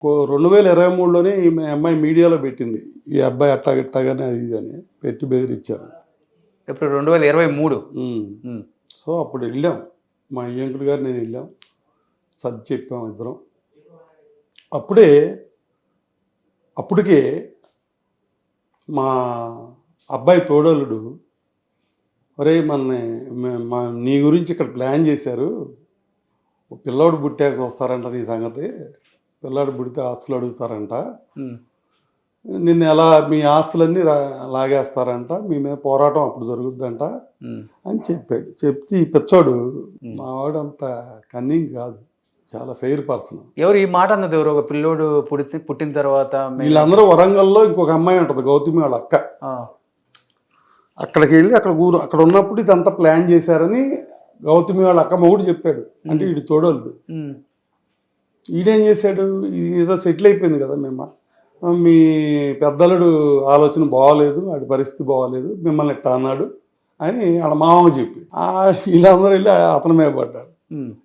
2023లోనే ఈ అమ్మాయి మీడియాలో పెట్టింది. ఈ అబ్బాయి అట్టాగిట్టాగానే అది ఇది అని పెట్టి బెదిరించారు. ఇప్పుడు 2023. సో అప్పుడు వెళ్ళాం, మా అయ్యంకుడు గారు నేను వెళ్ళాం, సర్ది చెప్పాం ఇద్దరం. అప్పటికే మా అబ్బాయి తోడలుడు, ఒరే నీ గురించి ఇక్కడ ప్లాన్ చేశారు, పిల్లోడు పుట్టాక చూస్తారంట నీ సంగతి, పిల్లాడు పుడితే ఆస్తులు అడుగుతారంట, నిన్ను ఎలా మీ ఆస్తులన్నీ లాగేస్తారంట, మీ మీద పోరాటం అప్పుడు జరుగుద్దంట అని చెప్పాడు. చెప్తే ఈ పిచ్చోడు మావాడు అంత కన్నింగ్ కాదు, చాలా ఫెయిర్ పర్సన్. ఎవరు ఈ మాట అన్నది? ఎవరు? ఒక పిల్లోడు పుట్టిన తర్వాత వీళ్ళందరూ వరంగల్లో ఇంకొక అమ్మాయి ఉంటుంది, గౌతమి వాళ్ళ అక్క. అక్కడికి వెళ్ళి అక్కడ ఉన్నప్పుడు ఇదంతా ప్లాన్ చేశారని గౌతమి వాళ్ళ అక్క మొగుడు చెప్పాడు. అంటే వీడి తోడోళ్ళు. ఈడేం చేశాడు, ఏదో సెటిల్ అయిపోయింది కదా, మీ పెద్దలుడు ఆలోచన బాగోలేదు, వాడి పరిస్థితి బాగోలేదు, మిమ్మల్ని ఇట్టా అన్నాడు అని వాళ్ళ మామకు చెప్పి వీళ్ళందరూ వెళ్ళి అతని మీద పడ్డాడు,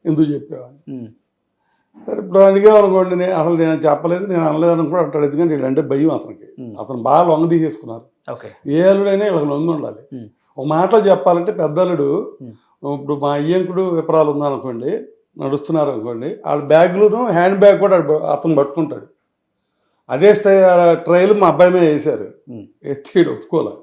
ఎందుకు చెప్పావని. సరే ఇప్పుడు అడిగామనుకోండి, అసలు నేను చెప్పలేదు, నేను అనలేదు అని కూడా అంటాడు. ఎందుకంటే వీళ్ళంటే భయం అతనికి. అతను బాగా లొంగ తీసేసుకున్నారు. ఏ అల్లుడైనా వీళ్ళకి లొంగి ఉండాలి. ఒక మాటలో చెప్పాలంటే పెద్దలుడు, ఇప్పుడు మా అయ్యంకుడు విపరాలు ఉందనుకోండి, నడుస్తున్నారు అనుకోండి, వాళ్ళ బ్యాగులను హ్యాండ్ బ్యాగ్ కూడా అతను పట్టుకుంటాడు. అదే ట్రైల్ మా అబ్బాయి మీద వేశారు, ఎత్తిడు ఒప్పుకోలే.